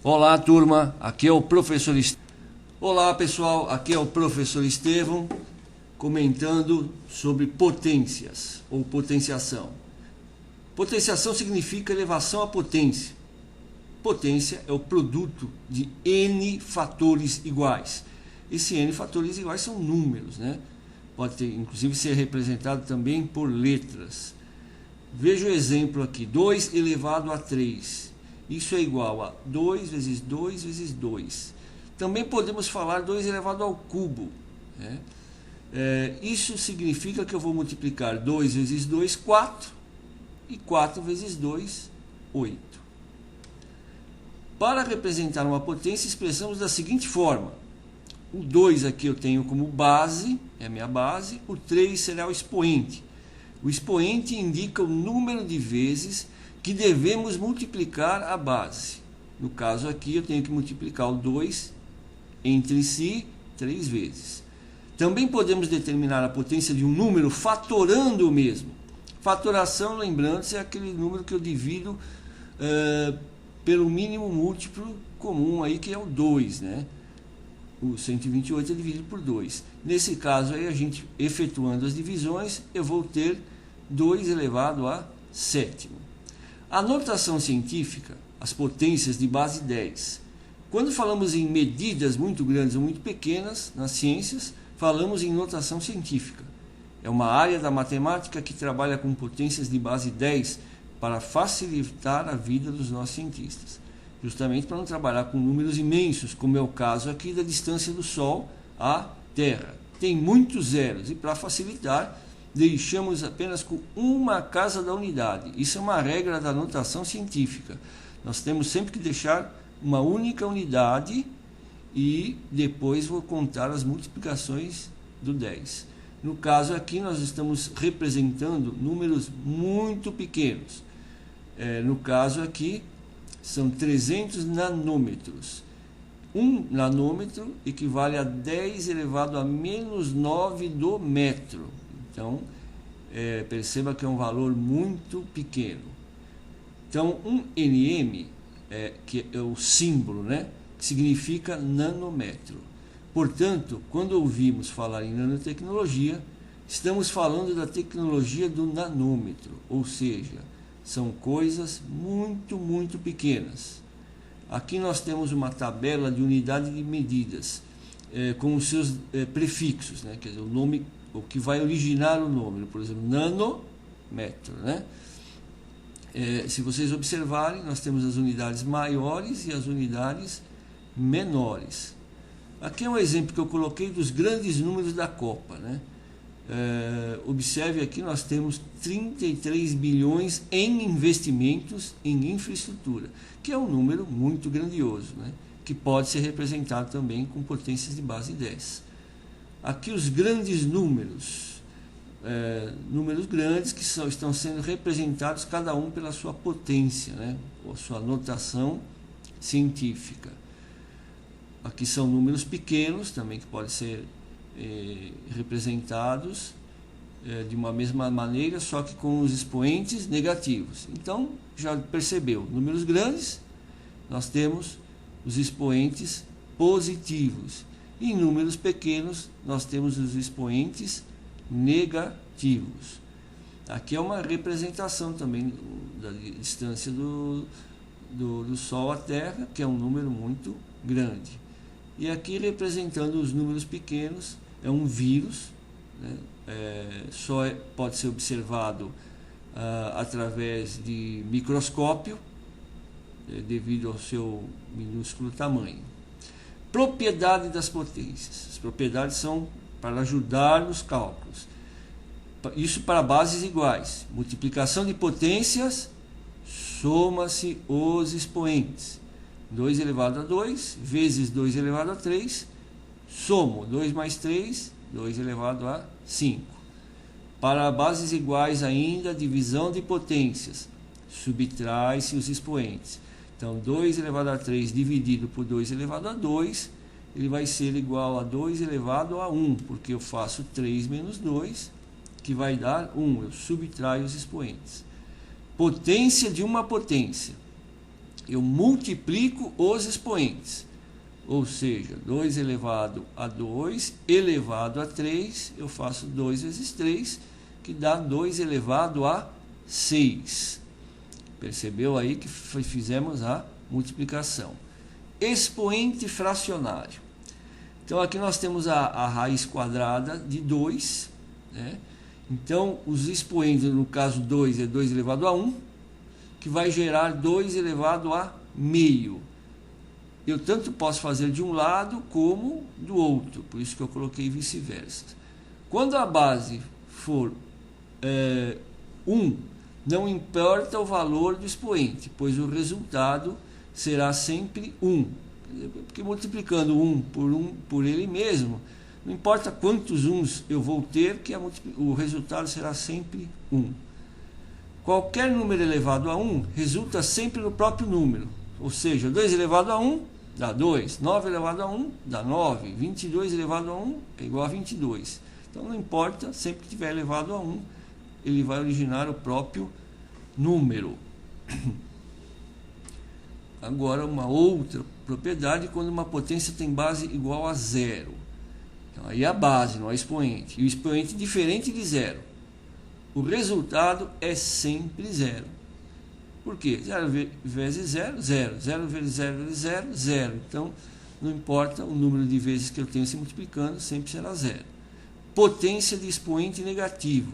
Olá, turma, aqui é o professor Olá, pessoal, aqui é o professor Estevão comentando sobre potências ou potenciação. Potenciação significa elevação à potência. Potência é o produto de N fatores iguais. Esse N fatores iguais são números, né? Pode ter, inclusive ser representado também por letras. Veja o exemplo aqui, 2 elevado a 3. Isso é igual a 2 vezes 2 vezes 2. Também podemos falar 2 elevado ao cubo, né? Isso significa que eu vou multiplicar 2 vezes 2, 4. E 4 vezes 2, 8. Para representar uma potência, expressamos da seguinte forma. O 2 aqui eu tenho como base, é a minha base. O 3 será o expoente. O expoente indica o número de vezes que devemos multiplicar a base. No caso aqui, eu tenho que multiplicar o 2 entre si 3 vezes. Também podemos determinar a potência de um número fatorando o mesmo. Fatoração, lembrando-se, é aquele número que eu divido pelo mínimo múltiplo comum, aí, que é o 2, né? O 128 é dividido por 2. Nesse caso, aí, a gente efetuando as divisões, eu vou ter 2 elevado a 7. A notação científica, as potências de base 10. Quando falamos em medidas muito grandes ou muito pequenas nas ciências, falamos em notação científica. É uma área da matemática que trabalha com potências de base 10 para facilitar a vida dos nossos cientistas. Justamente para não trabalhar com números imensos, como é o caso aqui da distância do Sol à Terra. Tem muitos zeros e para facilitar, deixamos apenas com uma casa da unidade. Isso é uma regra da notação científica. Nós temos sempre que deixar uma única unidade e depois vou contar as multiplicações do 10. No caso aqui nós estamos representando números muito pequenos. No caso aqui são 300 nanômetros. 1 nanômetro equivale a 10 elevado a menos 9 do metro. Então, perceba que é um valor muito pequeno. Então, um nm, que é o símbolo, né, que significa nanômetro. Portanto, quando ouvimos falar em nanotecnologia, estamos falando da tecnologia do nanômetro, ou seja, são coisas muito, muito pequenas. Aqui nós temos uma tabela de unidade de medidas, com os seus prefixos, né, quer dizer, o nome, o que vai originar o nome, por exemplo, nanômetro, né? Se vocês observarem, nós temos as unidades maiores e as unidades menores. Aqui é um exemplo que eu coloquei dos grandes números da Copa, né? Observe aqui, nós temos 33 bilhões em investimentos em infraestrutura, que é um número muito grandioso, né? Que pode ser representado também com potências de base 10. Aqui os grandes números, números grandes que estão sendo representados cada um pela sua potência, né? Ou sua notação científica. Aqui são números pequenos também que podem ser representados de uma mesma maneira, só que com os expoentes negativos. Então, já percebeu, números grandes, nós temos os expoentes positivos. E em números pequenos, nós temos os expoentes negativos. Aqui é uma representação também da distância do Sol à Terra, que é um número muito grande. E aqui, representando os números pequenos, é um vírus, né? Só pode ser observado através de microscópio, devido ao seu minúsculo tamanho. Propriedade das potências. As propriedades são para ajudar nos cálculos. Isso para bases iguais. Multiplicação de potências, soma-se os expoentes. 2 elevado a 2 vezes 2 elevado a 3, somo 2 mais 3, 2 elevado a 5. Para bases iguais ainda, divisão de potências, subtrai-se os expoentes. Então, 2 elevado a 3 dividido por 2 elevado a 2, ele vai ser igual a 2 elevado a 1, porque eu faço 3 menos 2, que vai dar 1, eu subtraio os expoentes. Potência de uma potência. eu multiplico os expoentes. Ou seja, 2 elevado a 2 elevado a 3, eu faço 2 vezes 3, que dá 2 elevado a 6. Percebeu aí que fizemos a multiplicação. Expoente fracionário. Então aqui nós temos a raiz quadrada de 2, né? Então os expoentes, no caso 2 é 2 elevado a 1, que vai gerar 2 elevado a meio. Eu tanto posso fazer de um lado como do outro, por isso que eu coloquei vice-versa. Quando a base for 1, não importa o valor do expoente, pois o resultado será sempre 1. Porque multiplicando 1 por ele mesmo, não importa quantos 1s eu vou ter, que o resultado será sempre 1. Qualquer número elevado a 1 resulta sempre no próprio número. Ou seja, 2 elevado a 1 dá 2, 9 elevado a 1 dá 9, 22 elevado a 1 é igual a 22. Então não importa, sempre que tiver elevado a 1, ele vai originar o próprio número. Agora, uma outra propriedade, quando uma potência tem base igual a zero. Então, aí é a base, não é expoente. E o expoente é diferente de zero. O resultado é sempre zero. Por quê? 0 vezes 0, 0. 0 vezes 0 vezes 0, 0. Então, não importa o número de vezes que eu tenho se multiplicando, sempre será zero. Potência de expoente negativo.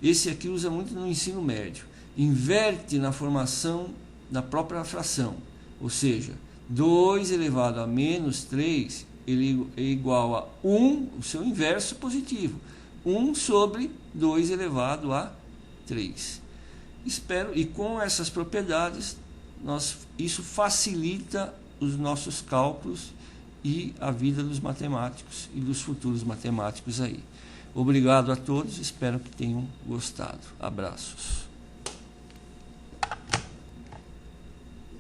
Esse aqui usa muito no ensino médio. Inverte na formação da própria fração. Ou seja, 2 elevado a menos 3, ele é igual a 1, o seu inverso positivo. 1 sobre 2 elevado a 3. Espero, e com essas propriedades, isso facilita os nossos cálculos e a vida dos matemáticos e dos futuros matemáticos aí. Obrigado a todos, espero que tenham gostado. Abraços.